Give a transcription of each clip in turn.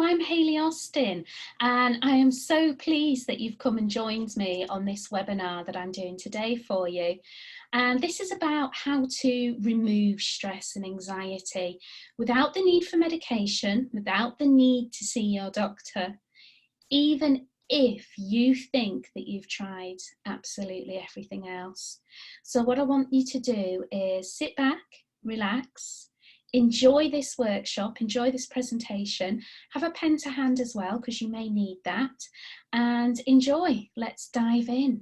I'm Hayley Austin, and I am so pleased that you've come and joined me on this webinar that I'm doing today for you. And this is about how to remove stress and anxiety without the need for medication, without the need to see your doctor, even if you think that you've tried absolutely everything else. So what I want you to do is sit back, relax, enjoy this workshop, enjoy this presentation, have a pen to hand as well, because you may need that, and enjoy. Let's dive in.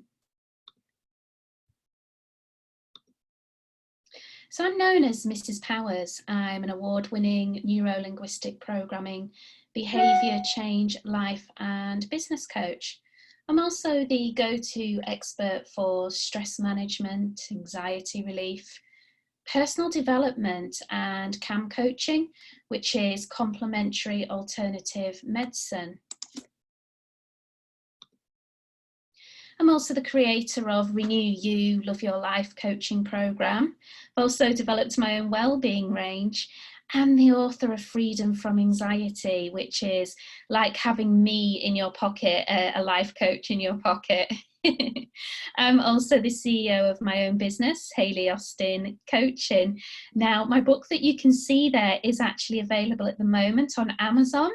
So I'm known as Mrs. Powers. I'm an award-winning neuro-linguistic programming, behaviour change, life and business coach. I'm also the go-to expert for stress management, anxiety relief, personal development and CAM coaching, which is complementary alternative medicine. I'm also the creator of Renew You, Love Your Life coaching program. I've also developed my own wellbeing range and the author of Freedom from Anxiety, which is like having me in your pocket, a life coach in your pocket. I'm also the CEO of my own business, Hayley Austin Coaching. Now, my book that you can see there is actually available at the moment on Amazon.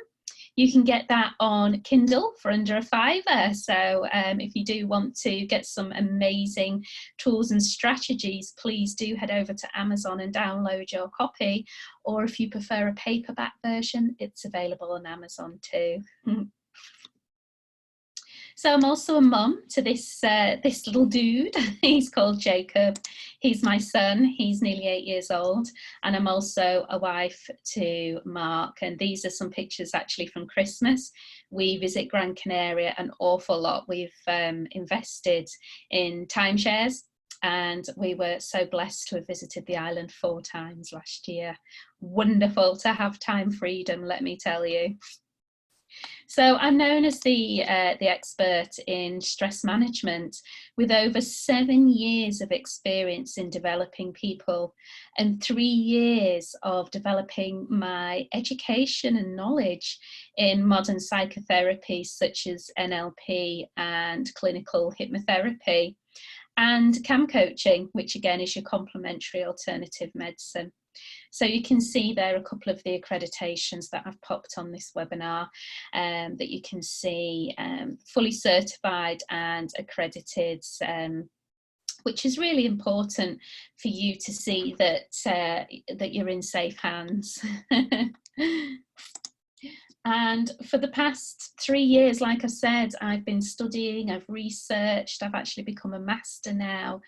You can get that on Kindle for under a £5. So if you do want to get some amazing tools and strategies, please do head over to Amazon and download your copy. Or if you prefer a paperback version, it's available on Amazon too. So I'm also a mum to this little dude. He's called Jacob. He's my son. He's nearly 8 years old. And I'm also a wife to Mark. And these are some pictures actually from Christmas. We visit Gran Canaria an awful lot. We've invested in timeshares. And we were so blessed to have visited the island 4 times last year. Wonderful to have time freedom, let me tell you. So I'm known as the expert in stress management, with over 7 years of experience in developing people and 3 years of developing my education and knowledge in modern psychotherapy such as NLP and clinical hypnotherapy, and CAM coaching, which again is your complementary alternative medicine. So you can see there a couple of the accreditations that I've popped on this webinar that you can see, fully certified and accredited, which is really important for you to see that, that you're in safe hands. And for the past 3 years, like I said, I've been studying, I've researched, I've actually become a master now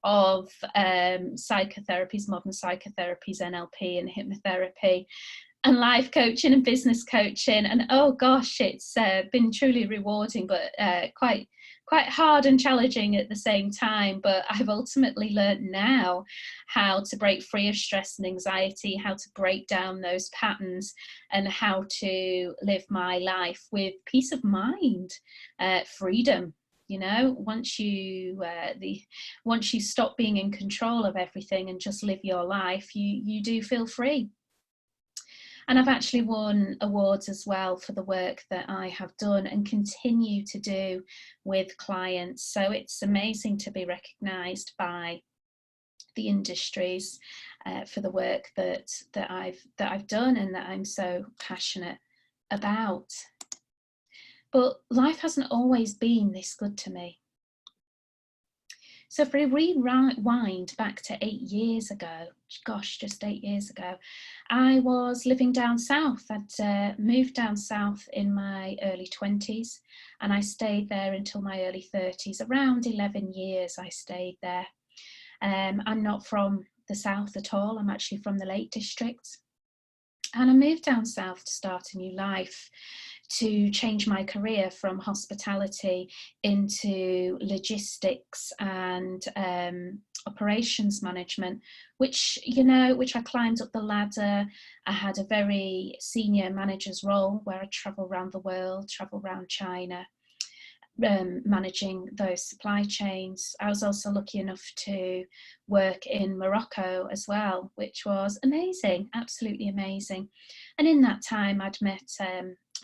of psychotherapies, modern psychotherapies, NLP and hypnotherapy, and life coaching and business coaching. And oh gosh, it's been truly rewarding, but quite hard and challenging at the same time. But I've ultimately learned now how to break free of stress and anxiety, how to break down those patterns, and how to live my life with peace of mind, freedom. You know, once you stop being in control of everything and just live your life, you do feel free. And I've actually won awards as well for the work that I have done and continue to do with clients. So it's amazing to be recognised by the industries for the work that I've done and that I'm so passionate about. But life hasn't always been this good to me. So if we rewind back to 8 years ago, gosh, just 8 years ago, I was living down south. I'd moved down south in my early 20s and I stayed there until my early 30s. Around 11 years I stayed there. I'm not from the south at all. I'm actually from the Lake District. And I moved down south to start a new life, to change my career from hospitality into logistics and operations management, which I climbed up the ladder. I had a very senior manager's role where I travel around the world, travel around China, managing those supply chains. I was also lucky enough to work in Morocco as well, which was amazing, absolutely amazing. And in that time I'd met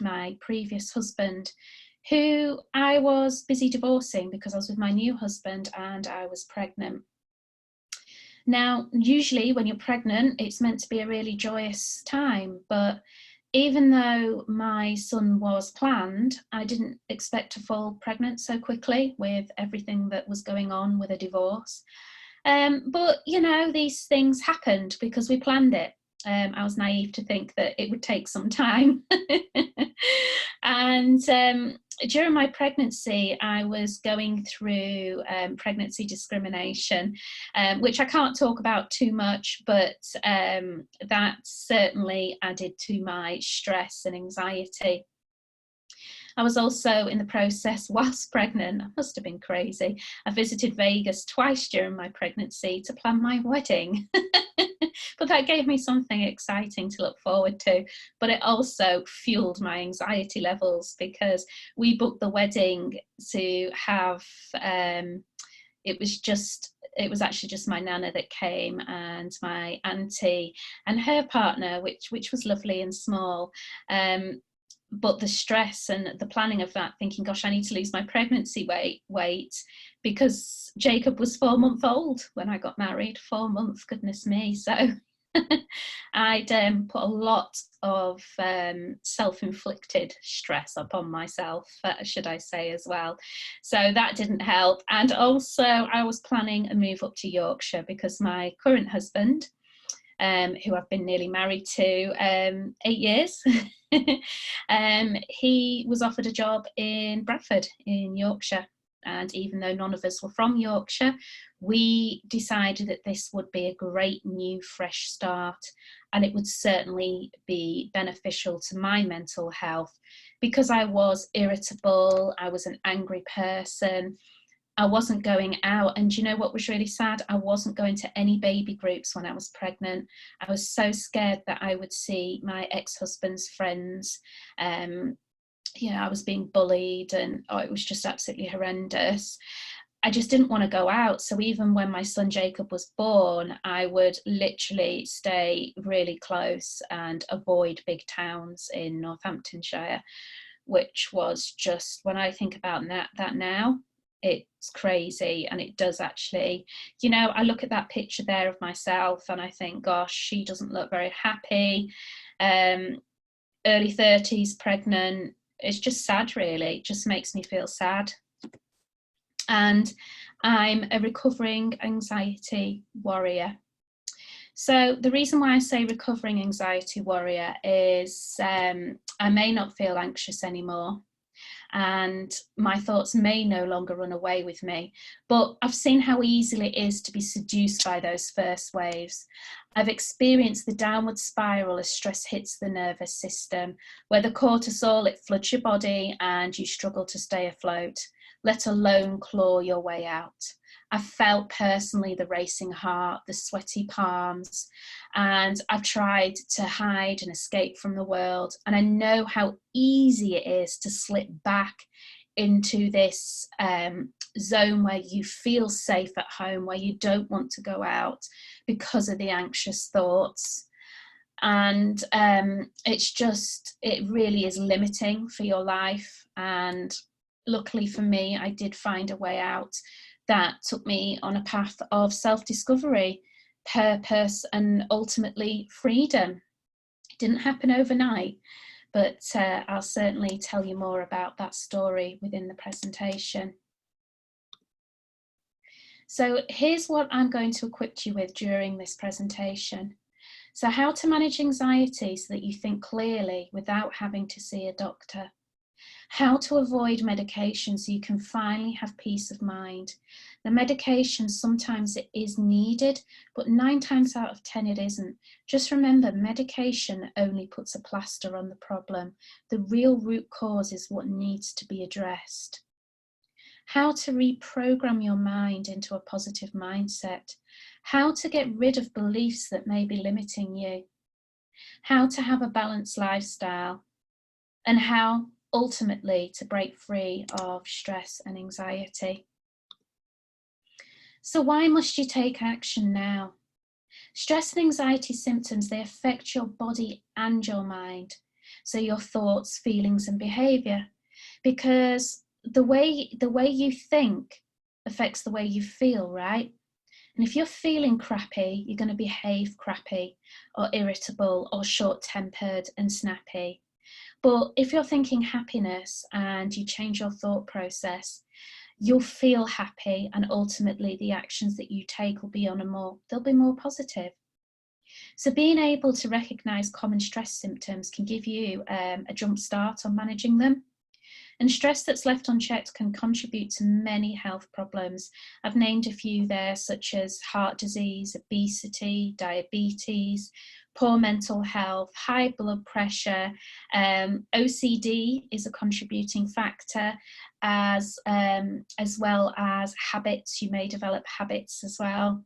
my previous husband, who I was busy divorcing because I was with my new husband and I was pregnant. Now, usually when you're pregnant, it's meant to be a really joyous time, but even though my son was planned, I didn't expect to fall pregnant so quickly with everything that was going on with a divorce. But, you know, these things happened because we planned it. I was naive to think that it would take some time. And during my pregnancy, I was going through pregnancy discrimination, which I can't talk about too much, but that certainly added to my stress and anxiety. I was also in the process, whilst pregnant, I must have been crazy, I visited Vegas twice during my pregnancy to plan my wedding. But that gave me something exciting to look forward to. But it also fueled my anxiety levels because we booked the wedding to have, it was actually just my nana that came and my auntie and her partner, which was lovely and small. But the stress and the planning of that, thinking, gosh, I need to lose my pregnancy weight because Jacob was 4 months old when I got married. 4 months, goodness me. So I'd put a lot of self-inflicted stress upon myself, should I say, as well. So that didn't help. And also I was planning a move up to Yorkshire because my current husband, who I've been nearly married to 8 years, he was offered a job in Bradford in Yorkshire. And even though none of us were from Yorkshire, we decided that this would be a great new fresh start, and it would certainly be beneficial to my mental health because I was irritable, I was an angry person, I wasn't going out. And you know what was really sad? I wasn't going to any baby groups when I was pregnant. I was so scared that I would see my ex-husband's friends. I was being bullied and it was just absolutely horrendous. I just didn't want to go out. So even when my son Jacob was born, I would literally stay really close and avoid big towns in Northamptonshire, which was just, when I think about that now, it's crazy. And it does actually, I look at that picture there of myself and I think, gosh, she doesn't look very happy. Early 30s, pregnant. It's just sad, really. It just makes me feel sad. And I'm a recovering anxiety warrior. So the reason why I say recovering anxiety warrior is I may not feel anxious anymore, and my thoughts may no longer run away with me, but I've seen how easily it is to be seduced by those first waves. I've experienced the downward spiral as stress hits the nervous system, where the cortisol, it floods your body and you struggle to stay afloat, let alone claw your way out. I've felt personally the racing heart, the sweaty palms, and I've tried to hide and escape from the world. And I know how easy it is to slip back into this zone where you feel safe at home, where you don't want to go out because of the anxious thoughts. And it really is limiting for your life. And luckily for me, I did find a way out that took me on a path of self-discovery, purpose, and ultimately freedom. It didn't happen overnight, but I'll certainly tell you more about that story within the presentation. So here's what I'm going to equip you with during this presentation. So how to manage anxiety so that you think clearly without having to see a doctor. How to avoid medication so you can finally have peace of mind. The medication, sometimes it is needed, but 9 times out of 10 it isn't. Just remember, medication only puts a plaster on the problem. The real root cause is what needs to be addressed. How to reprogram your mind into a positive mindset. How to get rid of beliefs that may be limiting you. How to have a balanced lifestyle. And how ultimately to break free of stress and anxiety. So why must you take action now? Stress and anxiety symptoms, they affect your body and your mind. So your thoughts, feelings and behaviour, because the way you think affects the way you feel, right? And if you're feeling crappy, you're going to behave crappy or irritable or short-tempered and snappy. But if you're thinking happiness and you change your thought process, you'll feel happy, and ultimately the actions that you take will be they'll be more positive. So being able to recognise common stress symptoms can give you a jump start on managing them. And stress that's left unchecked can contribute to many health problems. I've named a few there, such as heart disease, obesity, diabetes, poor mental health, high blood pressure. OCD is a contributing factor, as well as habits. You may develop habits as well.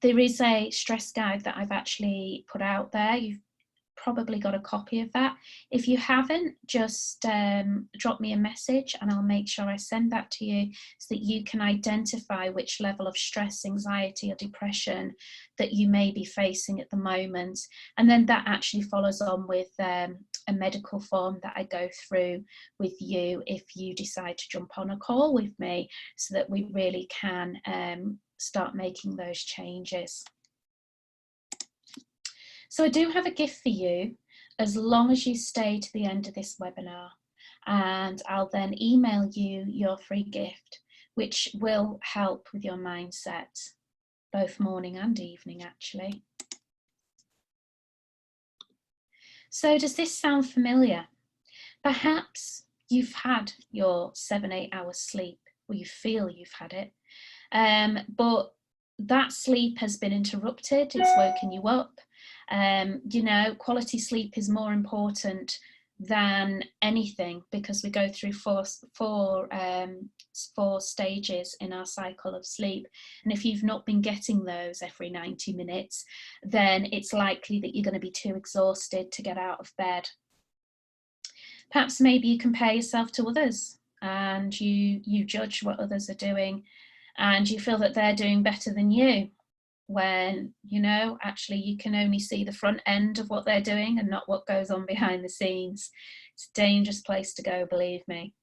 There is a stress guide that I've actually put out there. You've probably got a copy of that. If you haven't, just drop me a message and I'll make sure I send that to you so that you can identify which level of stress, anxiety or depression that you may be facing at the moment. And then that actually follows on with a medical form that I go through with you if you decide to jump on a call with me, so that we really can start making those changes. So I do have a gift for you, as long as you stay to the end of this webinar, and I'll then email you your free gift, which will help with your mindset, both morning and evening actually. So does this sound familiar? Perhaps you've had your 7-8 hours sleep, or you feel you've had it, but that sleep has been interrupted, it's woken you up. You know, quality sleep is more important than anything, because we go through four stages in our cycle of sleep, and if you've not been getting those every 90 minutes, then it's likely that you're going to be too exhausted to get out of bed. Perhaps maybe you compare yourself to others and you judge what others are doing, and you feel that they're doing better than you, when, you know, actually you can only see the front end of what they're doing and not what goes on behind the scenes. It's a dangerous place to go, believe me.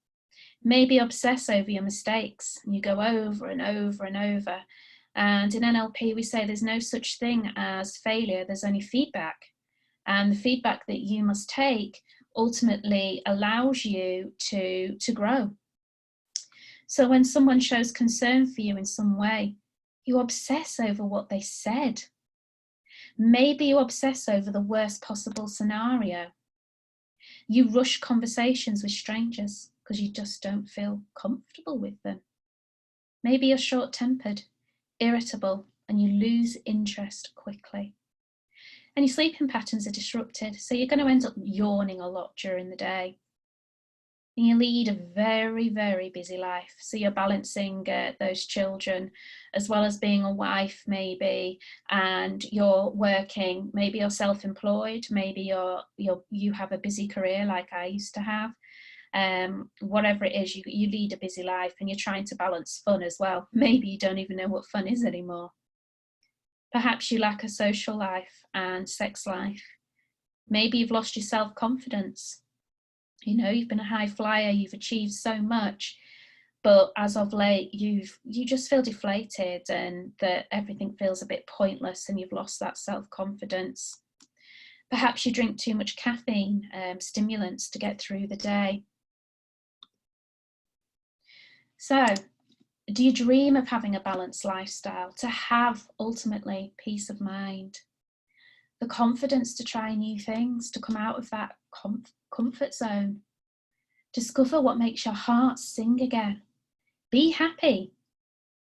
Maybe obsess over your mistakes. You go over and over and over. And in NLP, we say there's no such thing as failure, there's only feedback. And the feedback that you must take ultimately allows you to grow. So when someone shows concern for you in some way, you obsess over what they said. Maybe you obsess over the worst possible scenario. You rush conversations with strangers because you just don't feel comfortable with them. Maybe you're short-tempered, irritable, and you lose interest quickly. And your sleeping patterns are disrupted, so you're going to end up yawning a lot during the day. And you lead a very, very busy life. So you're balancing those children, as well as being a wife maybe, and you're working, maybe you're self-employed, maybe you have a busy career like I used to have. Whatever it is, you lead a busy life, and you're trying to balance fun as well. Maybe you don't even know what fun is anymore. Perhaps you lack a social life and sex life. Maybe you've lost your self-confidence. You know, you've been a high flyer, you've achieved so much, but as of late, you just feel deflated, and that everything feels a bit pointless, and you've lost that self-confidence. Perhaps you drink too much caffeine, stimulants to get through the day. So, do you dream of having a balanced lifestyle, to have ultimately peace of mind, the confidence to try new things, to come out of that comfort zone, discover what makes your heart sing again, be happy,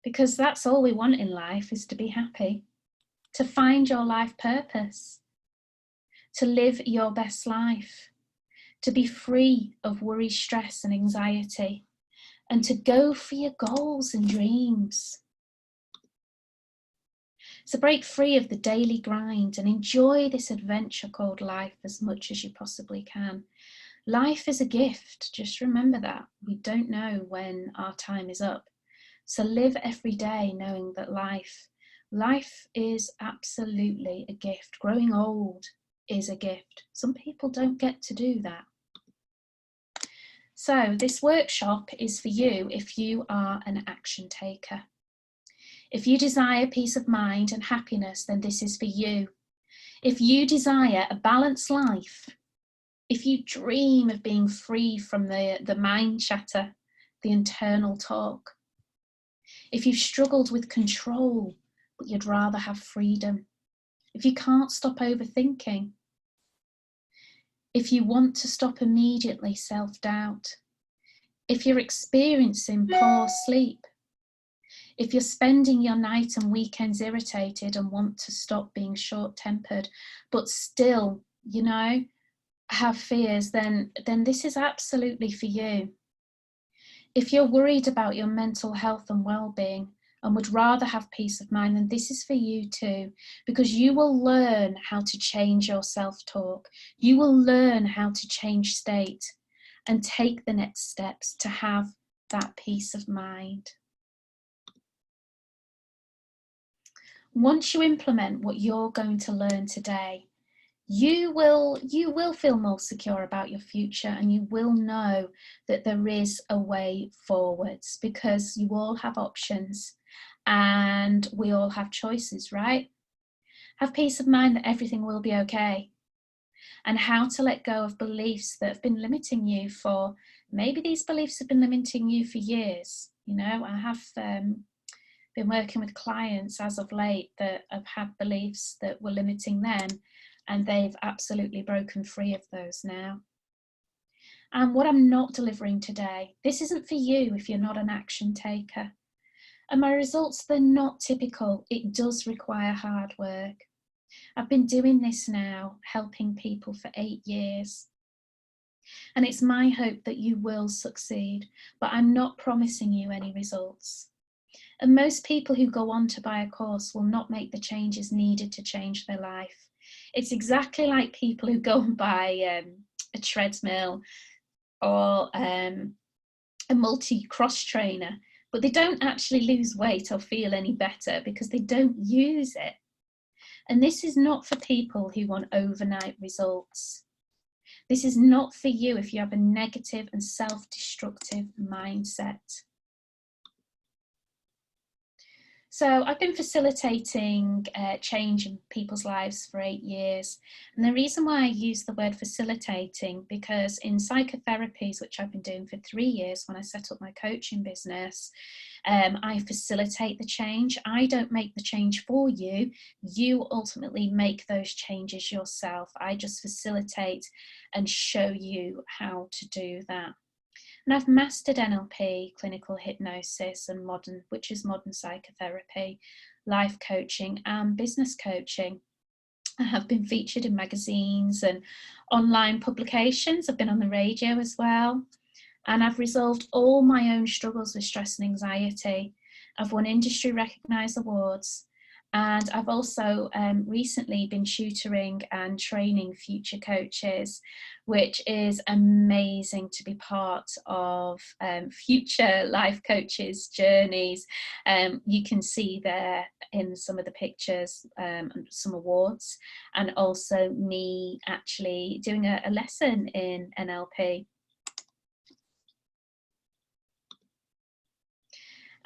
because that's all we want in life, is to be happy, to find your life purpose, to live your best life, to be free of worry, stress and anxiety, and to go for your goals and dreams. So break free of the daily grind and enjoy this adventure called life as much as you possibly can. Life is a gift, just remember that. We don't know when our time is up. So live every day knowing that life is absolutely a gift. Growing old is a gift. Some people don't get to do that. So this workshop is for you if you are an action taker. If you desire peace of mind and happiness, then this is for you. If you desire a balanced life, if you dream of being free from the mind chatter, the internal talk, if you've struggled with control, but you'd rather have freedom, if you can't stop overthinking, if you want to stop immediately self-doubt, if you're experiencing poor sleep, if you're spending your night and weekends irritated and want to stop being short-tempered, but still, you know, have fears, then this is absolutely for you. If you're worried about your mental health and well-being and would rather have peace of mind, then this is for you too, because you will learn how to change your self-talk. You will learn how to change state and take the next steps to have that peace of mind. Once you implement what you're going to learn today, you will feel more secure about your future, and you will know that there is a way forwards, because you all have options and we all have choices, right? Have peace of mind that everything will be okay, and how to let go of beliefs that have been limiting you for, maybe these beliefs have been limiting you for years. You know, I have been working with clients as of late that have had beliefs that were limiting them, and they've absolutely broken free of those now. And what I'm not delivering today, this isn't for you if you're not an action taker. And my results, they're not typical. It does require hard work. I've been doing this now, helping people for 8 years. And it's my hope that you will succeed, but I'm not promising you any results. And most people who go on to buy a course will not make the changes needed to change their life. It's exactly like people who go and buy a treadmill or a multi-cross trainer, but they don't actually lose weight or feel any better because they don't use it. And this is not for people who want overnight results. This is not for you if you have a negative and self-destructive mindset. So I've been facilitating change in people's lives for 8 years. And the reason why I use the word facilitating, because in psychotherapies, which I've been doing for 3 years when I set up my coaching business, I facilitate the change. I don't make the change for you. You ultimately make those changes yourself. I just facilitate and show you how to do that. And I've mastered NLP, clinical hypnosis, and modern psychotherapy, life coaching, and business coaching. I have been featured in magazines and online publications. I've been on the radio as well. And I've resolved all my own struggles with stress and anxiety. I've won industry recognised awards. And I've also recently been tutoring and training future coaches, which is amazing to be part of future life coaches' journeys. You can see there in some of the pictures some awards, and also me actually doing a lesson in NLP.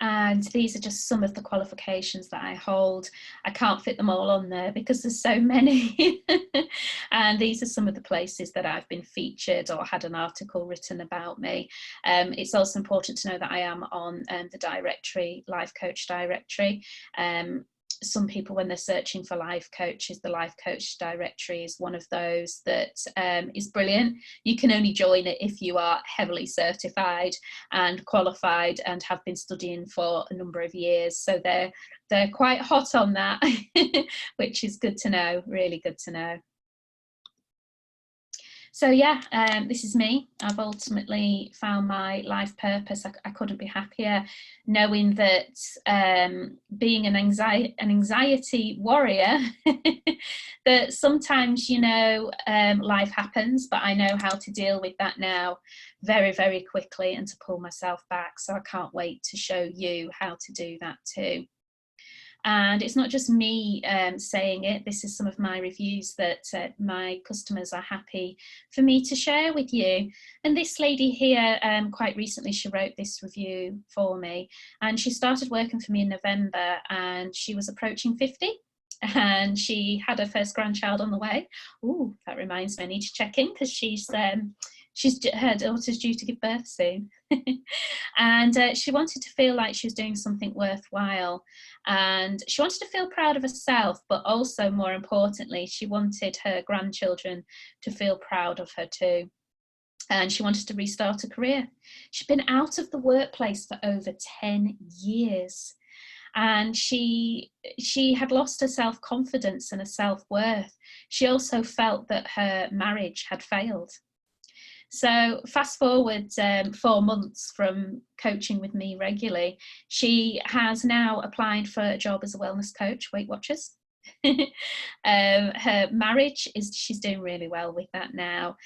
And these are just some of the qualifications that I hold. I can't fit them all on there because there's so many. And these are some of the places that I've been featured or had an article written about me. It's also important to know that I am on the directory, Life Coach directory. Some people, when they're searching for life coaches, the Life Coach directory is one of those that is brilliant. You can only join it if you are heavily certified and qualified and have been studying for a number of years. So they're quite hot on that, which is good to know, really good to know. So yeah, this is me. I've ultimately found my life purpose. I couldn't be happier knowing that being an anxiety warrior, that sometimes, you know, life happens, but I know how to deal with that now very, very quickly and to pull myself back. So I can't wait to show you how to do that too. And it's not just me saying it. This is some of my reviews that my customers are happy for me to share with you. And this lady here, quite recently, she wrote this review for me, and she started working for me in November, and she was approaching 50. And she had her first grandchild on the way. Oh, that reminds me, I need to check in, because her daughter's due to give birth soon. And she wanted to feel like she was doing something worthwhile, and she wanted to feel proud of herself, but also, more importantly, she wanted her grandchildren to feel proud of her too. And she wanted to restart a career. She'd been out of the workplace for over 10 years. And she had lost her self-confidence and her self-worth. She also felt that her marriage had failed. So fast forward 4 months from coaching with me regularly, she has now applied for a job as a wellness coach, Weight Watchers. Her marriage she's doing really well with that now.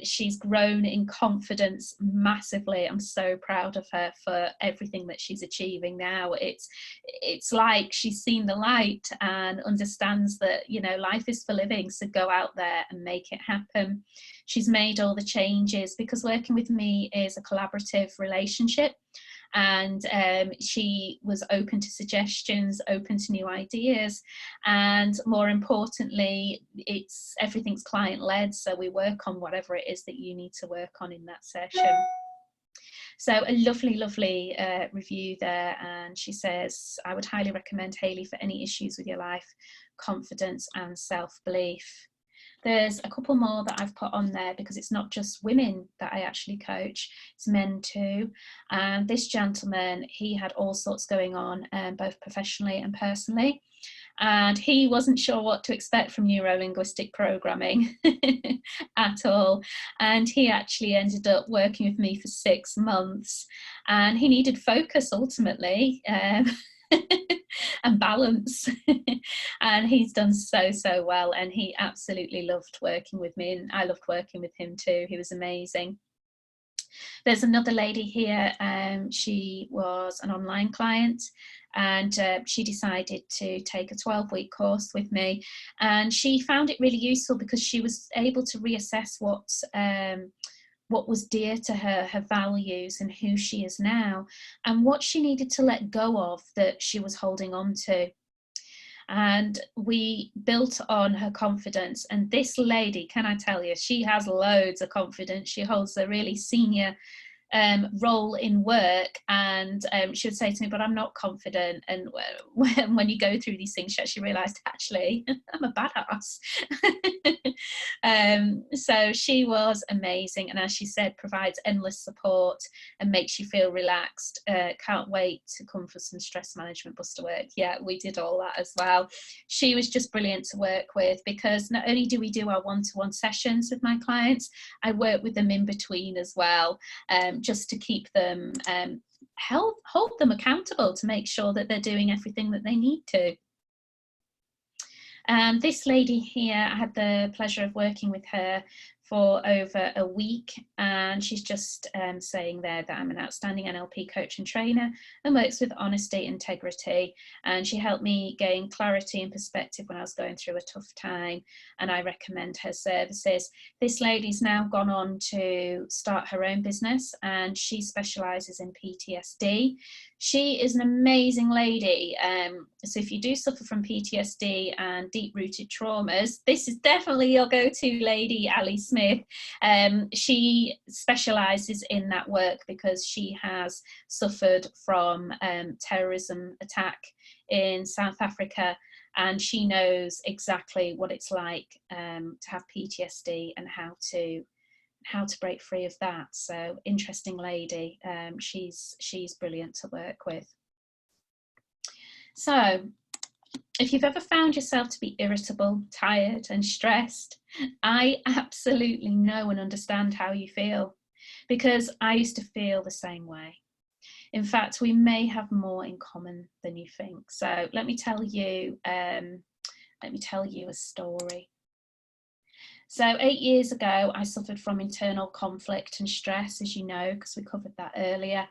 She's grown in confidence massively. I'm so proud of her for everything that she's achieving now. It's like she's seen the light and understands that, you know, life is for living, so go out there and make it happen. She's made all the changes, because working with me is a collaborative relationship. And she was open to suggestions, open to new ideas, and more importantly, everything's client-led, so we work on whatever it is that you need to work on in that session. So a lovely review there, and she says, I would highly recommend Hayley for any issues with your life, confidence and self-belief. There's a couple more that I've put on there, because it's not just women that I actually coach, it's men too. And this gentleman, he had all sorts going on, both professionally and personally. And he wasn't sure what to expect from neuro-linguistic programming at all. And he actually ended up working with me for 6 months. And he needed focus ultimately. And balance. And he's done so well, and he absolutely loved working with me, and I loved working with him too. He was amazing. There's another lady here, she was an online client, and she decided to take a 12-week course with me, and she found it really useful because she was able to reassess what was dear to her, her values, and who she is now, and what she needed to let go of that she was holding on to. And we built on her confidence. And this lady, can I tell you, she has loads of confidence. She holds a really senior role in work, and she would say to me, but I'm not confident. And when you go through these things, she actually realised, actually, I'm a badass. So she was amazing, and as she said, provides endless support and makes you feel relaxed. Can't wait to come for some stress management buster work. Yeah, we did all that as well. She was just brilliant to work with, because not only do we do our one-to-one sessions with my clients, I work with them in between as well, just to keep them, hold them accountable, to make sure that they're doing everything that they need to. This lady here, I had the pleasure of working with her for over a week, and she's just saying there that I'm an outstanding NLP coach and trainer and works with honesty, integrity, and she helped me gain clarity and perspective when I was going through a tough time, and I recommend her services. This lady's now gone on to start her own business, and she specialises in PTSD. She is an amazing lady. So if you do suffer from PTSD and deep-rooted traumas, this is definitely your go-to lady, Ali Smith. She specialises in that work because she has suffered from terrorism attack in South Africa, and she knows exactly what it's like to have PTSD and how to break free of that. So interesting lady. She's brilliant to work with. So if you've ever found yourself to be irritable, tired and stressed, I absolutely know and understand how you feel, because I used to feel the same way. In fact, we may have more in common than you think. So let me tell you a story. So 8 years ago, I suffered from internal conflict and stress, as you know, because we covered that earlier.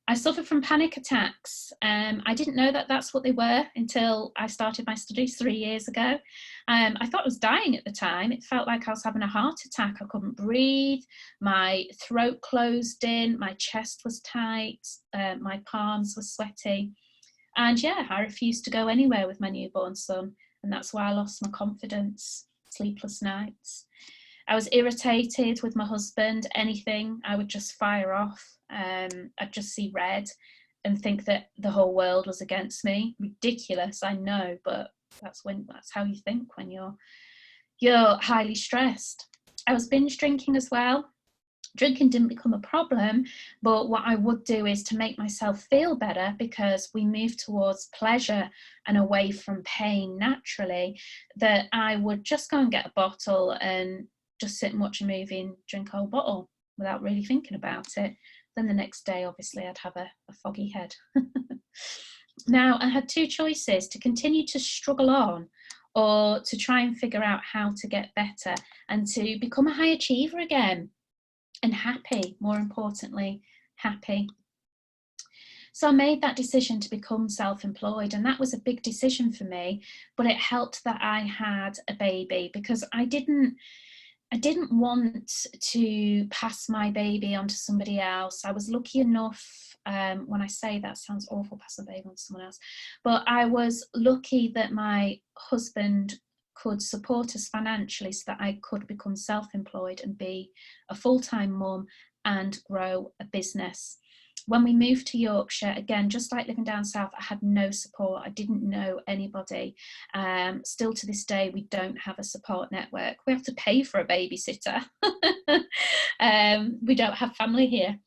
I suffered from panic attacks. I didn't know that that's what they were until I started my studies 3 years ago. I thought I was dying at the time. It felt like I was having a heart attack. I couldn't breathe. My throat closed in. My chest was tight. My palms were sweaty. And yeah, I refused to go anywhere with my newborn son. And that's why I lost my confidence, sleepless nights. I was irritated with my husband. Anything, I would just fire off. I'd just see red and think that the whole world was against me. Ridiculous, I know, but that's how you think when you're highly stressed. I was binge drinking as well. Drinking didn't become a problem, but what I would do is to make myself feel better, because we move towards pleasure and away from pain naturally, that I would just go and get a bottle and just sit and watch a movie and drink a whole bottle without really thinking about it. Then the next day, obviously, I'd have a foggy head. Now, I had two choices: to continue to struggle on, or to try and figure out how to get better and to become a high achiever again. And happy, more importantly, happy. So I made that decision to become self-employed, and that was a big decision for me, but it helped that I had a baby, because I didn't want to pass my baby on to somebody else. I was lucky enough, when I say that sounds awful, pass a baby on to someone else, but I was lucky that my husband could support us financially so that I could become self-employed and be a full-time mum and grow a business. When we moved to Yorkshire, again, just like living down south, I had no support. I didn't know anybody. Still to this day, we don't have a support network. We have to pay for a babysitter. We don't have family here.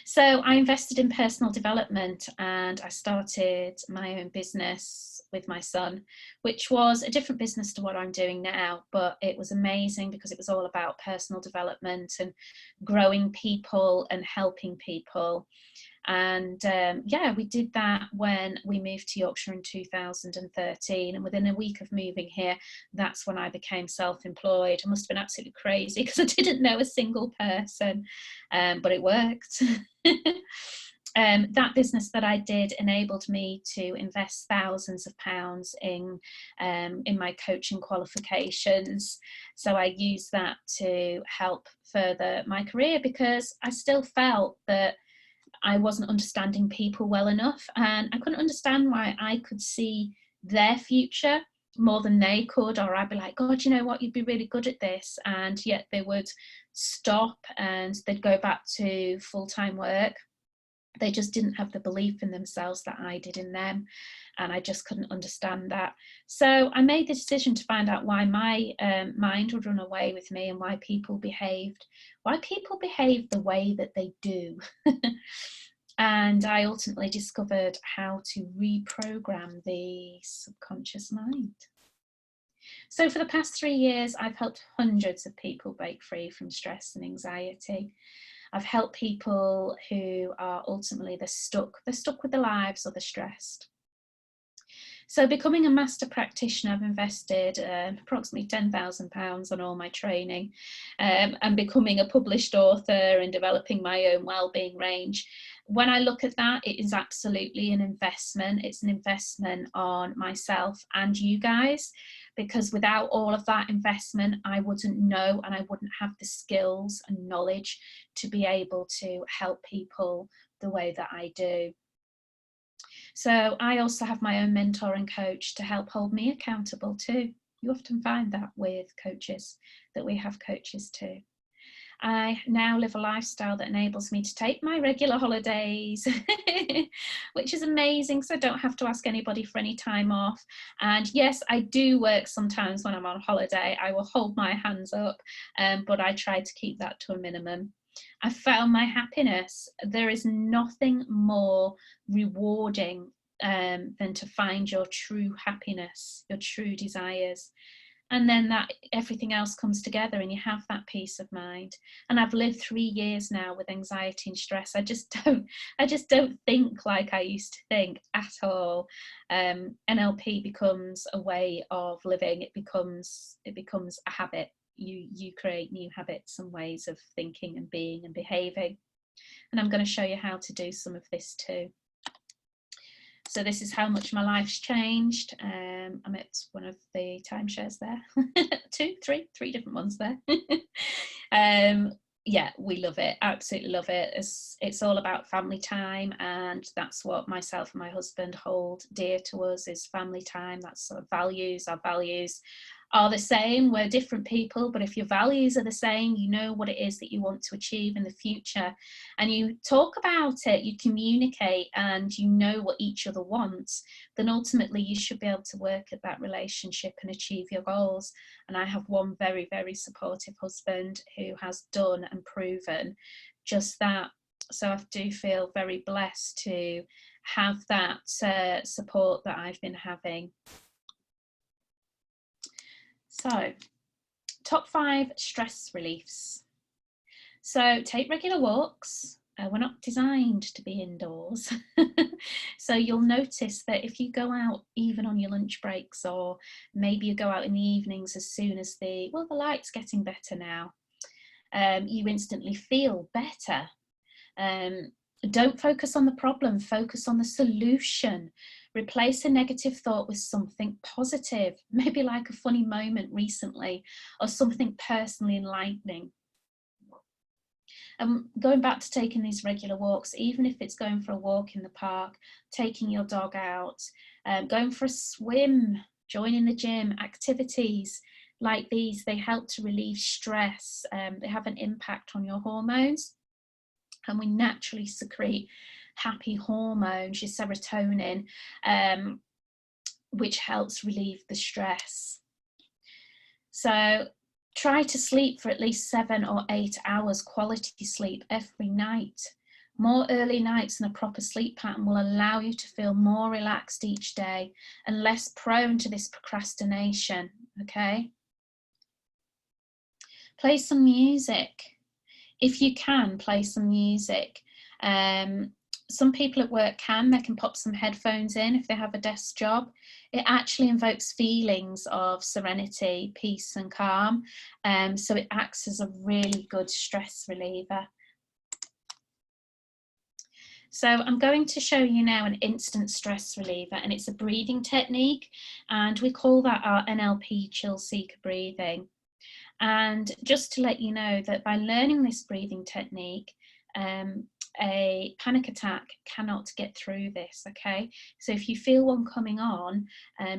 So I invested in personal development, and I started my own business with my son, which was a different business to what I'm doing now, but it was amazing because it was all about personal development and growing people and helping people. And yeah, we did that when we moved to Yorkshire in 2013, and within a week of moving here, that's when I became self-employed. I must have been absolutely crazy because I didn't know a single person, but it worked. That business that I did enabled me to invest thousands of pounds in my coaching qualifications. So I used that to help further my career, because I still felt that I wasn't understanding people well enough, and I couldn't understand why I could see their future more than they could, or I'd be like, God, you know what, you'd be really good at this, and yet they would stop and they'd go back to full-time work. They just didn't have the belief in themselves that I did in them, and I just couldn't understand that. So I made the decision to find out why my mind would run away with me, and why people behaved the way that they do. And I ultimately discovered how to reprogram the subconscious mind. So for the past 3 years, I've helped hundreds of people break free from stress and anxiety. I've helped people who are ultimately, they're stuck with their lives, or they're stressed. So becoming a master practitioner, I've invested approximately £10,000 on all my training, and becoming a published author and developing my own wellbeing range. When I look at that, it is absolutely an investment. It's an investment on myself and you guys, because without all of that investment, I wouldn't know, and I wouldn't have the skills and knowledge to be able to help people the way that I do. So I also have my own mentor and coach to help hold me accountable too. You often find that with coaches, that we have coaches too. I now live a lifestyle that enables me to take my regular holidays, which is amazing, so I don't have to ask anybody for any time off. And yes, I do work sometimes when I'm on holiday. I will hold my hands up, but I try to keep that to a minimum. I found my happiness. There is nothing more rewarding than to find your true happiness, your true desires. And then that everything else comes together and you have that peace of mind. And I've lived 3 years now with anxiety and stress. I just don't think like I used to think at all. NLP becomes a way of living. It becomes a habit. You create new habits and ways of thinking and being and behaving. And I'm going to show you how to do some of this too. So this is how much my life's changed. I'm at one of the timeshares there. three different ones there. Yeah, we love it, absolutely love it. It's all about family time, and that's what myself and my husband hold dear to us, is family time. That's our values are the same. We're different people, but if your values are the same, you know what it is that you want to achieve in the future, and you talk about it, you communicate, and you know what each other wants, then ultimately you should be able to work at that relationship and achieve your goals. And I have one very, very supportive husband who has done and proven just that. So I do feel very blessed to have that support that I've been having. So, top 5 stress reliefs. So take regular walks. We're not designed to be indoors. So you'll notice that if you go out even on your lunch breaks, or maybe you go out in the evenings as soon as the light's getting better now, you instantly feel better. Don't focus on the problem, focus on the solution. Replace a negative thought with something positive, maybe like a funny moment recently, or something personally enlightening. Going back to taking these regular walks, even if it's going for a walk in the park, taking your dog out, going for a swim, joining the gym, activities like these, they help to relieve stress. They have an impact on your hormones, and we naturally secrete happy hormones, your serotonin, which helps relieve the stress. So try to sleep for at least 7 or 8 hours quality sleep every night. More early nights and a proper sleep pattern will allow you to feel more relaxed each day and less prone to this procrastination, okay? Play some music. If you can, play some music. Some people at work they can pop some headphones in if they have a desk job. It actually invokes feelings of serenity, peace and calm. So it acts as a really good stress reliever. So I'm going to show you now an instant stress reliever, and it's a breathing technique, and we call that our NLP chill seeker breathing. And just to let you know that by learning this breathing technique, a panic attack cannot get through this, okay? So if you feel one coming on,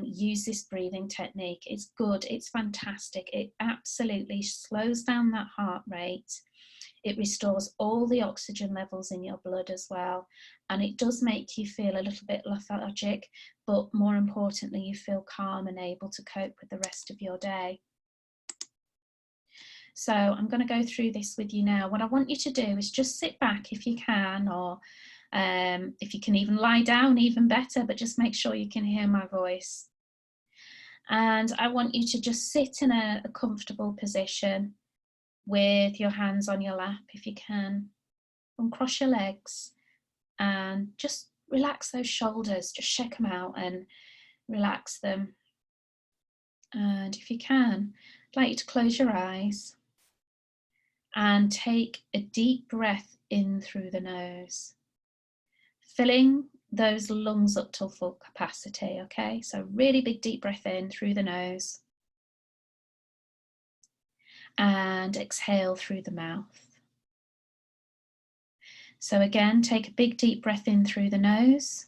use this breathing technique. It's good, it's fantastic. It absolutely slows down that heart rate. It restores all the oxygen levels in your blood as well. And it does make you feel a little bit lethargic, but more importantly, you feel calm and able to cope with the rest of your day. So I'm going to go through this with you now. What I want you to do is just sit back if you can, or if you can even lie down, even better, but just make sure you can hear my voice. And I want you to just sit in a comfortable position with your hands on your lap if you can. Uncross your legs and just relax those shoulders, just shake them out and relax them. And if you can, I'd like you to close your eyes and take a deep breath in through the nose, filling those lungs up to full capacity, okay? So really big deep breath in through the nose and exhale through the mouth. So again, take a big deep breath in through the nose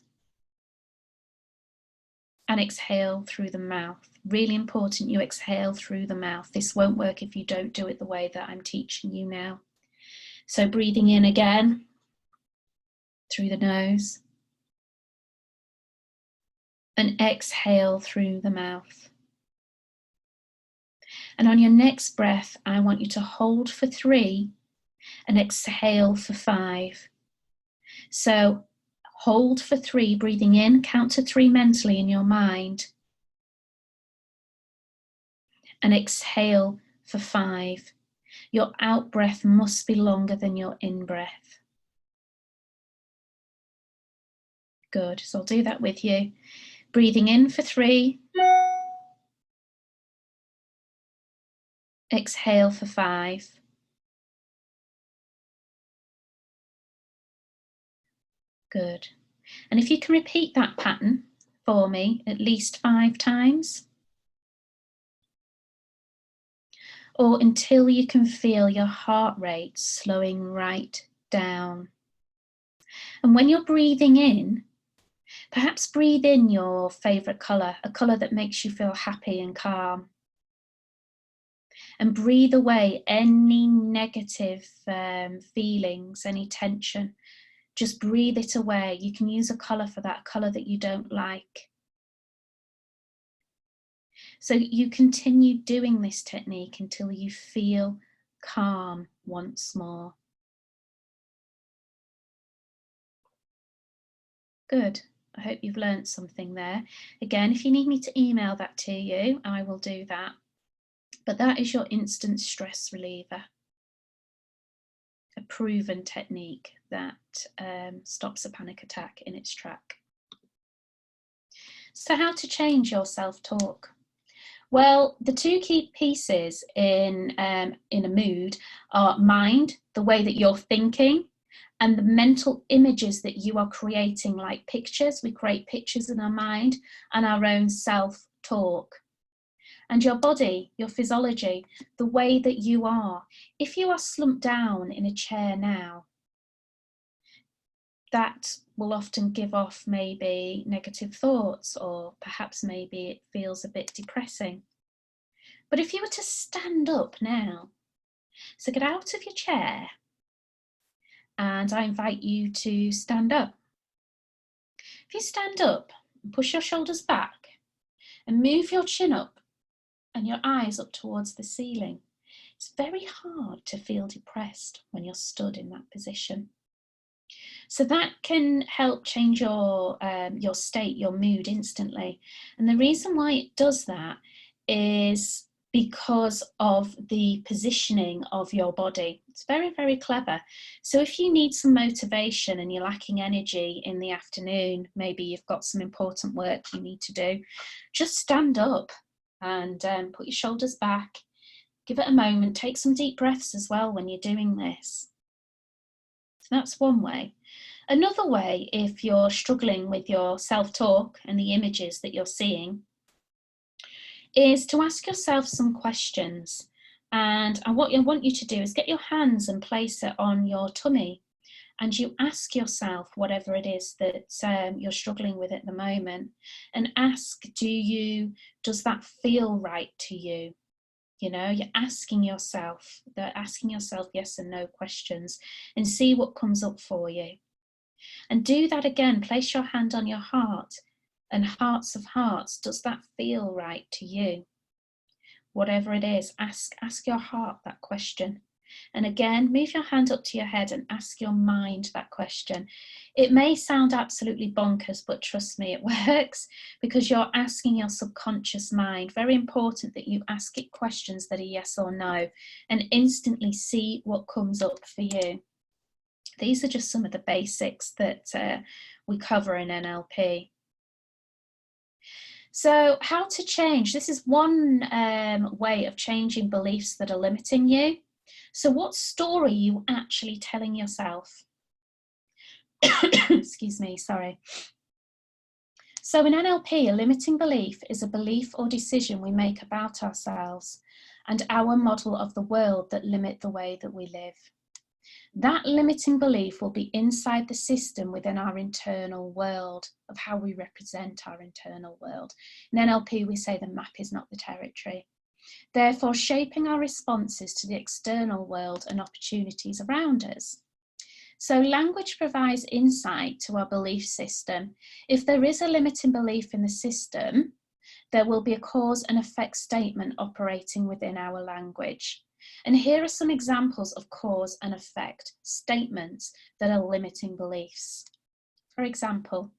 and exhale through the mouth. Really important you exhale through the mouth. This won't work if you don't do it the way that I'm teaching you now. So breathing in again through the nose and exhale through the mouth. And on your next breath, I want you to hold for 3 and exhale for 5. So hold for 3, breathing in, count to 3 mentally in your mind, and exhale for 5. Your out breath must be longer than your in breath. Good, so I'll do that with you. Breathing in for 3, exhale for 5. Good. And if you can repeat that pattern for me at least 5 times, or until you can feel your heart rate slowing right down. And when you're breathing in, perhaps breathe in your favourite colour, a colour that makes you feel happy and calm. And breathe away any negative feelings, any tension. Just breathe it away. You can use a colour for that, colour that you don't like. So you continue doing this technique until you feel calm once more. Good. I hope you've learned something there. Again, if you need me to email that to you, I will do that. But that is your instant stress reliever. A proven technique that stops a panic attack in its track. So how to change your self-talk? Well, the two key pieces in a mood are mind, the way that you're thinking, and the mental images that you are creating, like pictures. We create pictures in our mind, and our own self-talk. And your body, your physiology, the way that you are. If you are slumped down in a chair now, that will often give off maybe negative thoughts, or perhaps maybe it feels a bit depressing. But if you were to stand up now, so get out of your chair, and I invite you to stand up. If you stand up and push your shoulders back and move your chin up and your eyes up towards the ceiling, it's very hard to feel depressed when you're stood in that position. So that can help change your state, your mood instantly. And the reason why it does that is because of the positioning of your body. It's very, very clever. So if you need some motivation and you're lacking energy in the afternoon, maybe you've got some important work you need to do, just stand up and put your shoulders back. Give it a moment. Take some deep breaths as well when you're doing this. So that's one way. Another way, if you're struggling with your self-talk and the images that you're seeing, is to ask yourself some questions. And what I want you to do is get your hands and place it on your tummy, and you ask yourself whatever it is that you're struggling with at the moment, and ask, does that feel right to you? You know, you're asking yourself yes and no questions, and see what comes up for you. And do that again. Place your hand on your heart, and hearts of hearts, does that feel right to you? Whatever it is, ask your heart that question. And again, move your hand up to your head and ask your mind that question. It may sound absolutely bonkers, but trust me, it works, because you're asking your subconscious mind. Very important that you ask it questions that are yes or no, and instantly see what comes up for you. These are just some of the basics that we cover in NLP. So how to change? This is one way of changing beliefs that are limiting you. So what story are you actually telling yourself? Excuse me, sorry. So in NLP, a limiting belief is a belief or decision we make about ourselves and our model of the world that limit the way that we live. That limiting belief will be inside the system within our internal world, of how we represent our internal world. In NLP, we say the map is not the territory. Therefore, shaping our responses to the external world and opportunities around us. So language provides insight to our belief system. If there is a limiting belief in the system, there will be a cause and effect statement operating within our language. And here are some examples of cause and effect statements that are limiting beliefs. For example,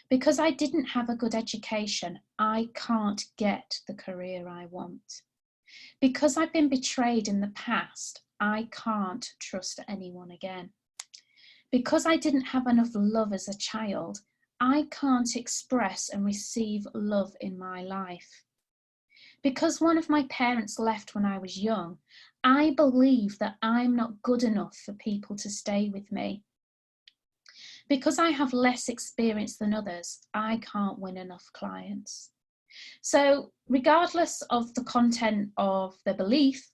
because I didn't have a good education, I can't get the career I want. Because I've been betrayed in the past, I can't trust anyone again. Because I didn't have enough love as a child, I can't express and receive love in my life. Because one of my parents left when I was young, I believe that I'm not good enough for people to stay with me. Because I have less experience than others, I can't win enough clients. So regardless of the content of the belief,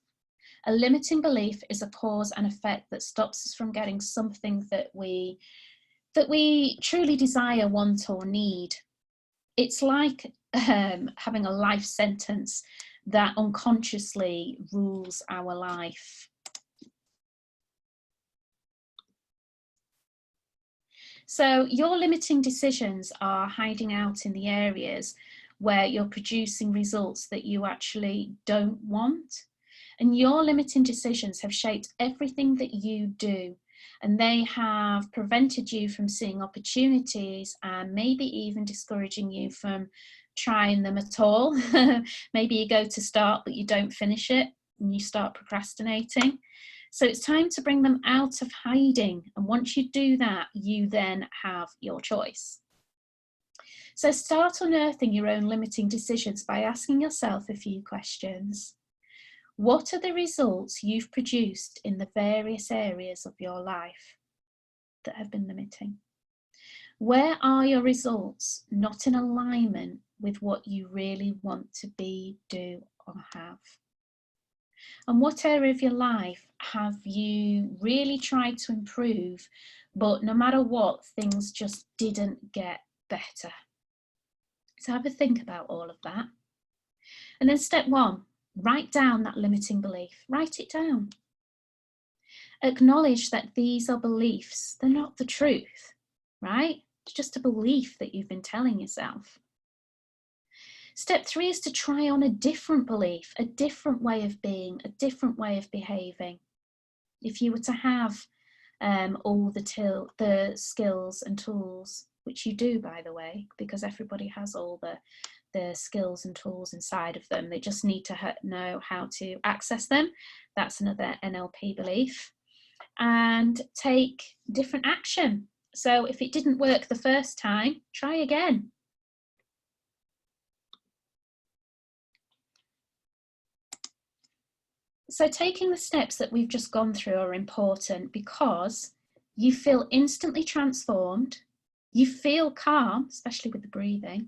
a limiting belief is a cause and effect that stops us from getting something that we truly desire, want, or need. It's like having a life sentence that unconsciously rules our life. So your limiting decisions are hiding out in the areas where you're producing results that you actually don't want. And your limiting decisions have shaped everything that you do. And they have prevented you from seeing opportunities and maybe even discouraging you from trying them at all. Maybe you go to start, but you don't finish it and you start procrastinating. So it's time to bring them out of hiding. And once you do that, you then have your choice. So start unearthing your own limiting decisions by asking yourself a few questions. What are the results you've produced in the various areas of your life that have been limiting? Where are your results not in alignment with what you really want to be, do, or have? And what area of your life have you really tried to improve, but no matter what, things just didn't get better? So have a think about all of that. And then step 1, write down that limiting belief. Write it down. Acknowledge that these are beliefs. They're not the truth, right? It's just a belief that you've been telling yourself. Step 3 is to try on a different belief, a different way of being, a different way of behaving. If you were to have all the skills and tools, which you do, by the way, because everybody has all the skills and tools inside of them. They just need to know how to access them. That's another NLP belief. And take different action. So if it didn't work the first time, try again. So taking the steps that we've just gone through are important because you feel instantly transformed, you feel calm, especially with the breathing.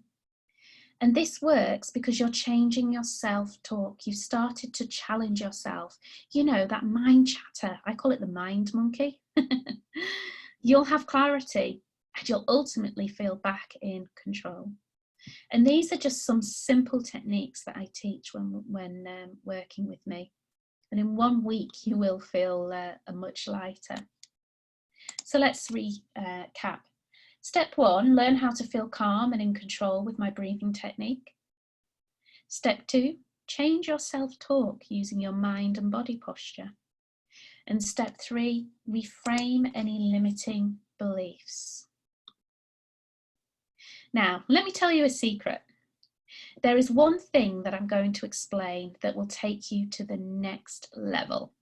And this works because you're changing your self-talk. You've started to challenge yourself. You know, that mind chatter, I call it the mind monkey. You'll have clarity and you'll ultimately feel back in control. And these are just some simple techniques that I teach when working with me. And in 1 week, you will feel much lighter. So let's recap. Step 1, learn how to feel calm and in control with my breathing technique. Step 2, change your self-talk using your mind and body posture. And step 3, reframe any limiting beliefs. Now, let me tell you a secret. There is one thing that I'm going to explain that will take you to the next level,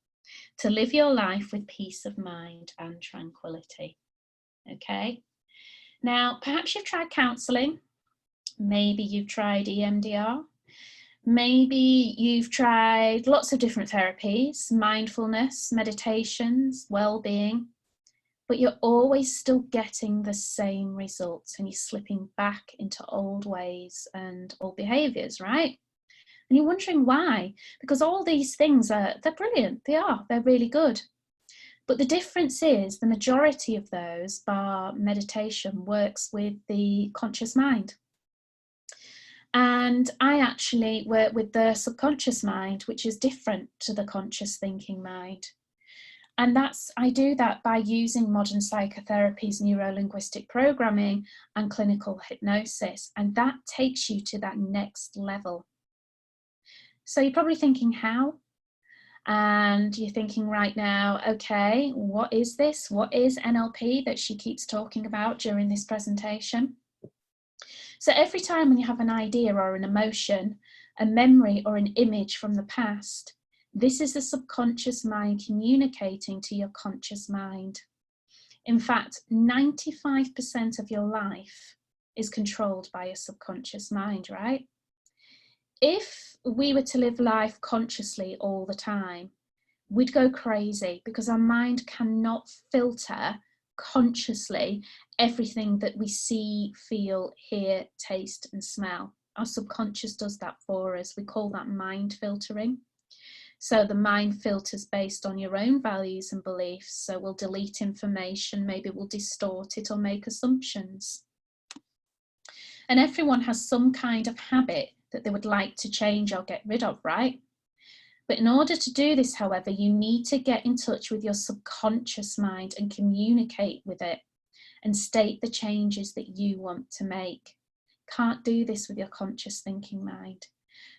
to live your life with peace of mind and tranquility. Okay? Now, perhaps you've tried counselling. Maybe you've tried EMDR. Maybe you've tried lots of different therapies, mindfulness, meditations, well-being, but you're always still getting the same results and you're slipping back into old ways and old behaviours, right? And you're wondering why, because all these things they're brilliant, they're really good. But the difference is the majority of those, bar meditation, works with the conscious mind. And I actually work with the subconscious mind, which is different to the conscious thinking mind. And I do that by using modern psychotherapy's neuro-linguistic programming and clinical hypnosis. And that takes you to that next level. So you're probably thinking, how? And you're thinking right now, okay, what is this? What is NLP that she keeps talking about during this presentation? So every time when you have an idea or an emotion, a memory or an image from the past, this is the subconscious mind communicating to your conscious mind. In fact, 95% of your life is controlled by your subconscious mind, right? If we were to live life consciously all the time, we'd go crazy because our mind cannot filter consciously everything that we see, feel, hear, taste and smell. Our subconscious does that for us. We call that mind filtering. So the mind filters based on your own values and beliefs. So we'll delete information, maybe we'll distort it or make assumptions. And everyone has some kind of habit that they would like to change or get rid of, right? But in order to do this, however, you need to get in touch with your subconscious mind and communicate with it and state the changes that you want to make. Can't do this with your conscious thinking mind.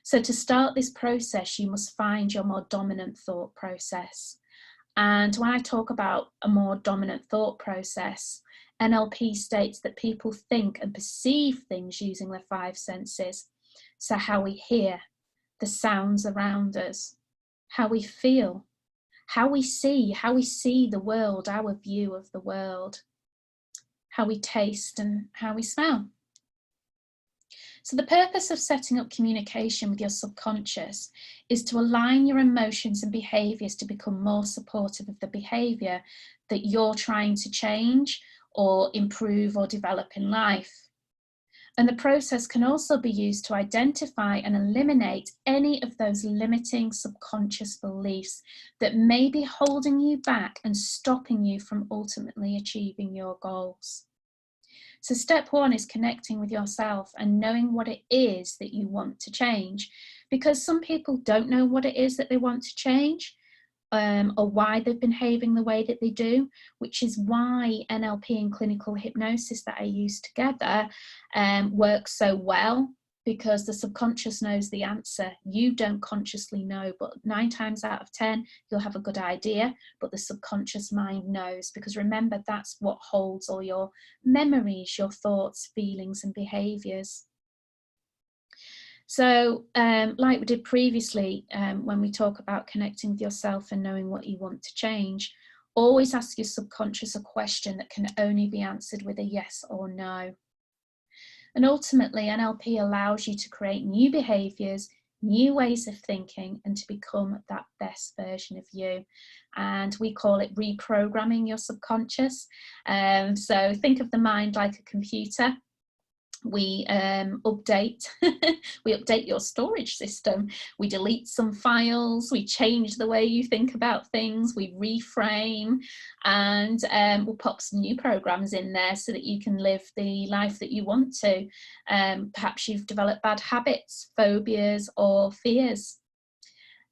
So to start this process, you must find your more dominant thought process. And when I talk about a more dominant thought process, NLP states that people think and perceive things using their five senses. So how we hear, the sounds around us, how we feel, how we see the world, our view of the world, how we taste and how we smell. So the purpose of setting up communication with your subconscious is to align your emotions and behaviours to become more supportive of the behaviour that you're trying to change or improve or develop in life. And the process can also be used to identify and eliminate any of those limiting subconscious beliefs that may be holding you back and stopping you from ultimately achieving your goals. So step one is connecting with yourself and knowing what it is that you want to change, because some people don't know what it is that they want to change, or why they've been behaving the way that they do, which is why NLP and clinical hypnosis that I use together works so well, because the subconscious knows the answer. You don't consciously know, but 9 times out of 10, you'll have a good idea, but the subconscious mind knows, because remember, that's what holds all your memories, your thoughts, feelings, and behaviors. So like we did previously, when we talk about connecting with yourself and knowing what you want to change, always ask your subconscious a question that can only be answered with a yes or no. And ultimately, NLP allows you to create new behaviours, new ways of thinking, and to become that best version of you. And we call it reprogramming your subconscious. So think of the mind like a computer. We update we update your storage system, we delete some files, we change the way you think about things, we reframe, and we'll pop some new programs in there so that you can live the life that you want to. Perhaps you've developed bad habits, phobias or fears.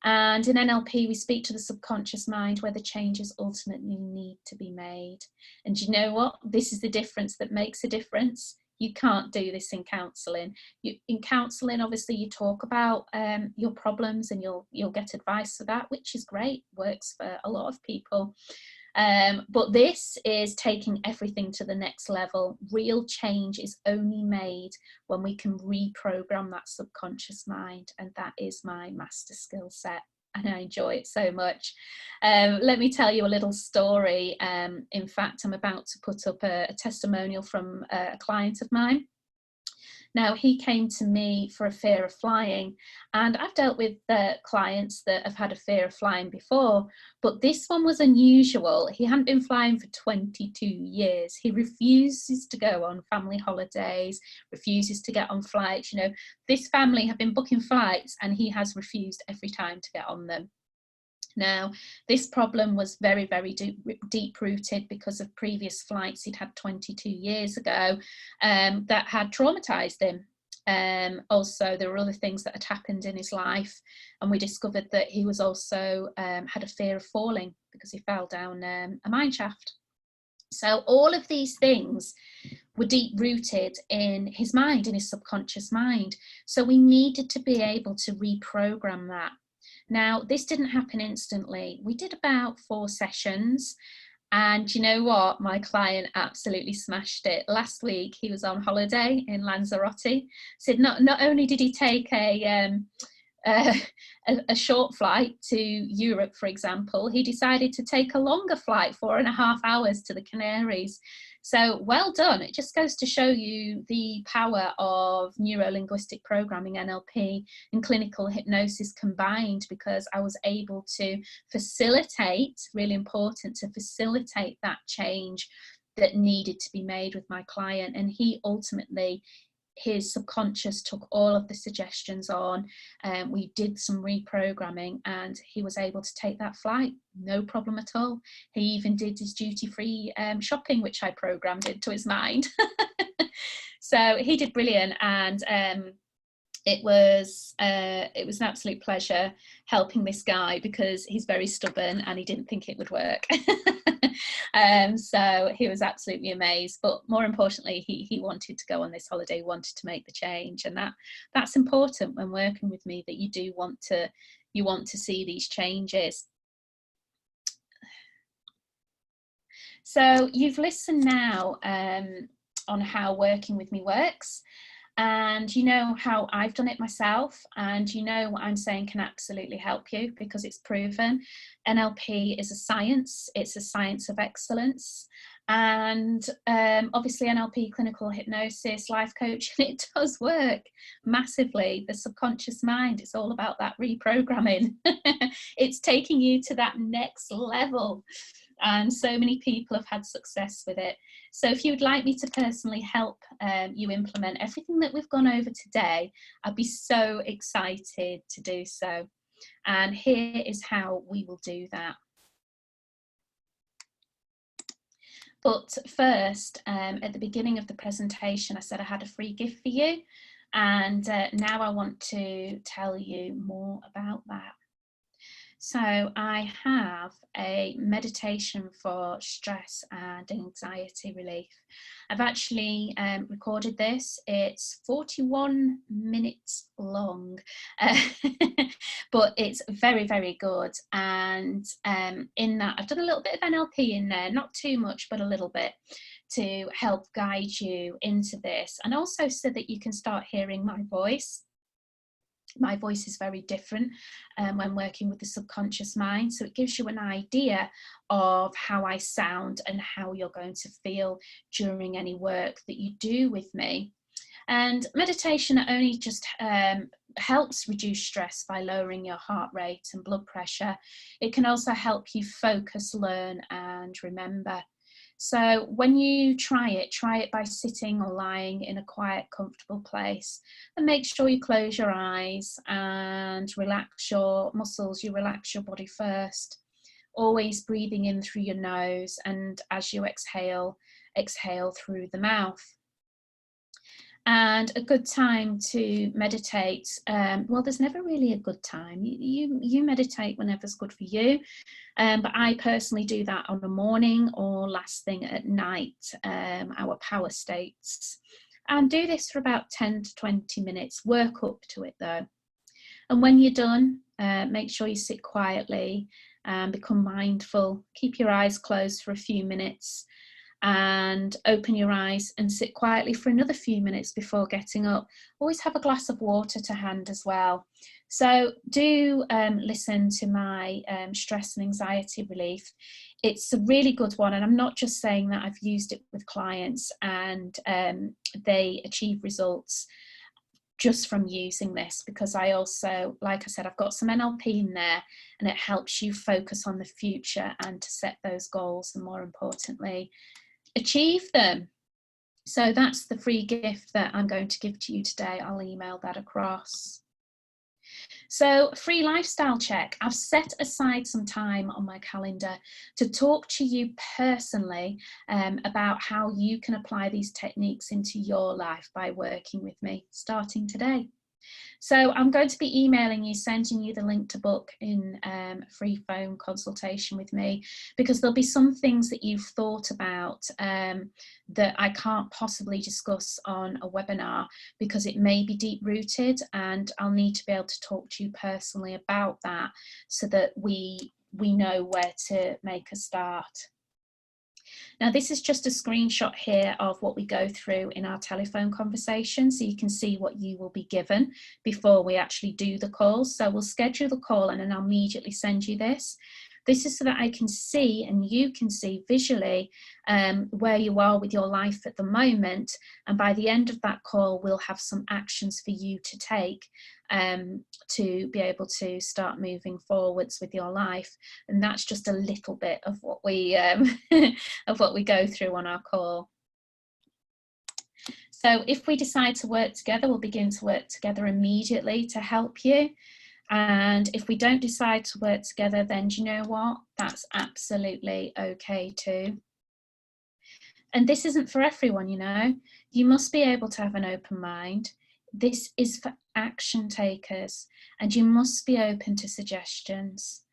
And in NLP, we speak to the subconscious mind where the changes ultimately need to be made. And you know what? This is the difference that makes a difference. You can't do this in counselling. In counselling, obviously, you talk about your problems and you'll get advice for that, which is great, works for a lot of people. But this is taking everything to the next level. Real change is only made when we can reprogram that subconscious mind, and that is my master skill set. And I enjoy it so much. Let me tell you a little story. In fact, I'm about to put up a testimonial from a client of mine. Now, he came to me for a fear of flying, and I've dealt with clients that have had a fear of flying before, but this one was unusual. He hadn't been flying for 22 years. He refuses to go on family holidays, refuses to get on flights. You know, this family have been booking flights and he has refused every time to get on them. Now, this problem was very, very deep-rooted because of previous flights he'd had 22 years ago that had traumatised him. Also, there were other things that had happened in his life, and we discovered that he was also had a fear of falling because he fell down a mine shaft. So all of these things were deep-rooted in his mind, in his subconscious mind. So we needed to be able to reprogram that. Now, this didn't happen instantly. We did about 4 sessions, and you know what? My client absolutely smashed it. Last week, he was on holiday in Lanzarote. So not only did he take a a, a short flight to Europe, for example, he decided to take a longer flight, 4.5 hours, to the Canaries. So well done. It just goes to show you the power of neuro-linguistic programming, NLP, and clinical hypnosis combined, because I was able to facilitate, really important, to facilitate that change that needed to be made with my client. And he ultimately, his subconscious took all of the suggestions on, and we did some reprogramming, and he was able to take that flight, no problem at all. He even did his duty-free shopping, which I programmed into his mind. So he did brilliant, and it was an absolute pleasure helping this guy, because he's very stubborn and he didn't think it would work. So he was absolutely amazed, but more importantly, he wanted to go on this holiday, wanted to make the change, and that's important when working with me, that you want to see these changes. So you've listened now on how working with me works, and you know how I've done it myself, and you know what I'm saying can absolutely help you, because it's proven. NLP is a science, it's a science of excellence, and obviously NLP, clinical hypnosis, life coaching, it does work massively. The subconscious mind, it's all about that reprogramming. It's taking you to that next level, and so many people have had success with it. So if you would like me to personally help you implement everything that we've gone over today, I'd be so excited to do so. And here is how we will do that. But first, at the beginning of the presentation, I said I had a free gift for you, and now I want to tell you more about that. So I have a meditation for stress and anxiety relief. I've actually recorded this. It's 41 minutes long, but it's very, very good. And in that, I've done a little bit of NLP in there, not too much, but a little bit, to help guide you into this, and also so that you can start hearing my voice. My voice is very different when working with the subconscious mind, so it gives you an idea of how I sound and how you're going to feel during any work that you do with me. And meditation not only just helps reduce stress by lowering your heart rate and blood pressure, it can also help you focus, learn, and remember. So when you try it by sitting or lying in a quiet, comfortable place, and make sure you close your eyes and relax your muscles, you relax your body first, always breathing in through your nose, and as you exhale, exhale through the mouth. And a good time to meditate, well, there's never really a good time. You meditate whenever's good for you, but I personally do that on the morning or last thing at night, our power states, and do this for about 10 to 20 minutes. Work up to it though. And when you're done, make sure you sit quietly and become mindful. Keep your eyes closed for a few minutes, and open your eyes and sit quietly for another few minutes before getting up. Always have a glass of water to hand as well. So do listen to my stress and anxiety relief. It's a really good one, and I'm not just saying that. I've used it with clients, and they achieve results just from using this, because I also, like I said, I've got some NLP in there, and it helps you focus on the future and to set those goals, and more importantly, achieve them. So that's the free gift that I'm going to give to you today. I'll email that across. So, free lifestyle check. I've set aside some time on my calendar to talk to you personally about how you can apply these techniques into your life by working with me starting today. So I'm going to be emailing you, sending you the link to book in free phone consultation with me, because there'll be some things that you've thought about that I can't possibly discuss on a webinar, because it may be deep rooted, and I'll need to be able to talk to you personally about that, so that we know where to make a start. Now, this is just a screenshot here of what we go through in our telephone conversation, so you can see what you will be given before we actually do the call. So we'll schedule the call and then I'll immediately send you this. This is so that I can see and you can see visually where you are with your life at the moment. And by the end of that call, we'll have some actions for you to take to be able to start moving forwards with your life. And that's just a little bit of what we of what we go through on our call. So if we decide to work together, we'll begin to work together immediately to help you. And if we don't decide to work together, then do you know what? That's absolutely okay too. And this isn't for everyone, you know. You must be able to have an open mind. This is for action takers, and you must be open to suggestions,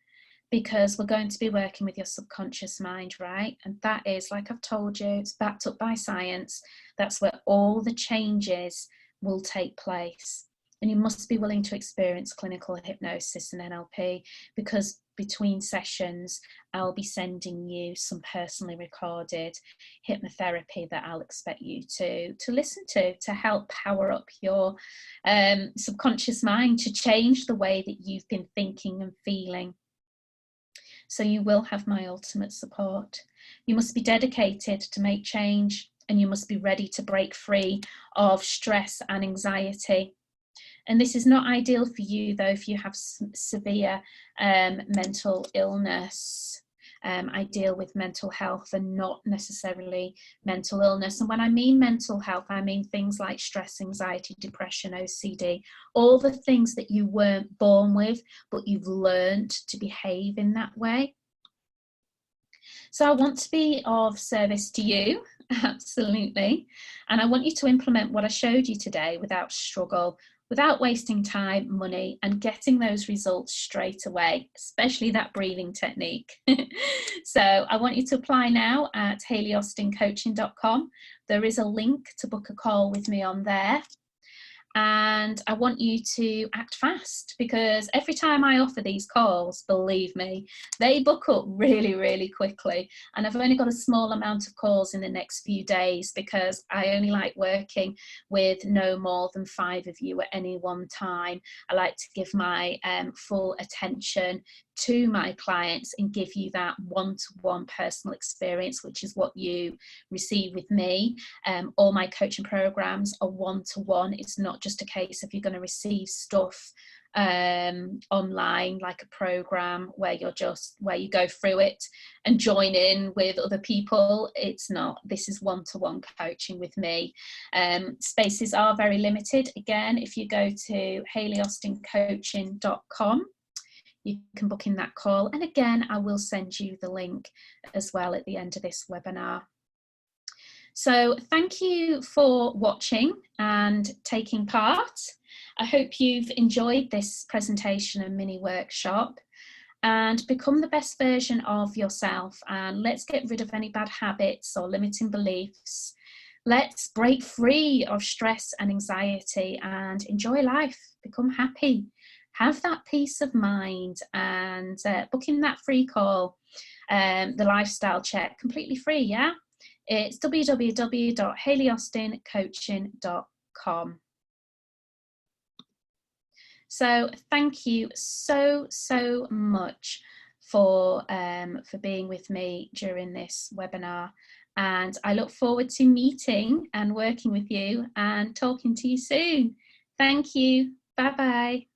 because we're going to be working with your subconscious mind, right? And that is, like I've told you, it's backed up by science. That's where all the changes will take place. And you must be willing to experience clinical hypnosis and NLP, because between sessions, I'll be sending you some personally recorded hypnotherapy that I'll expect you to listen to help power up your subconscious mind, to change the way that you've been thinking and feeling. So you will have my ultimate support. You must be dedicated to make change, and you must be ready to break free of stress and anxiety. And this is not ideal for you, though, if you have severe mental illness. I deal with mental health and not necessarily mental illness. And when I mean mental health, I mean things like stress, anxiety, depression, OCD, all the things that you weren't born with, but you've learned to behave in that way. So I want to be of service to you, absolutely. And I want you to implement what I showed you today without struggle, without wasting time, money, and getting those results straight away, especially that breathing technique. So I want you to apply now at haleyaustincoaching.com. There is a link to book a call with me on there. And I want you to act fast, because every time I offer these calls, believe me, they book up really, really quickly. And I've only got a small amount of calls in the next few days, because I only like working with no more than 5 of you at any one time. I like to give my full attention to my clients and give you that one-to-one personal experience, which is what you receive with me. All my coaching programs are one-to-one. It's not just a case of you're going to receive stuff online, like a program where you go through it and join in with other people. It's not. This is one-to-one coaching with me. Spaces are very limited. Again, if you go to haleyaustincoaching.com, you can book in that call. And again, I will send you the link as well at the end of this webinar. So thank you for watching and taking part. I hope you've enjoyed this presentation and mini workshop, and become the best version of yourself. And let's get rid of any bad habits or limiting beliefs. Let's break free of stress and anxiety and enjoy life, become happy. Have that peace of mind, and book in that free call, the lifestyle check, completely free, yeah? It's www.haleyaustincoaching.com. So thank you so much for being with me during this webinar, and I look forward to meeting and working with you and talking to you soon. Thank you. Bye bye.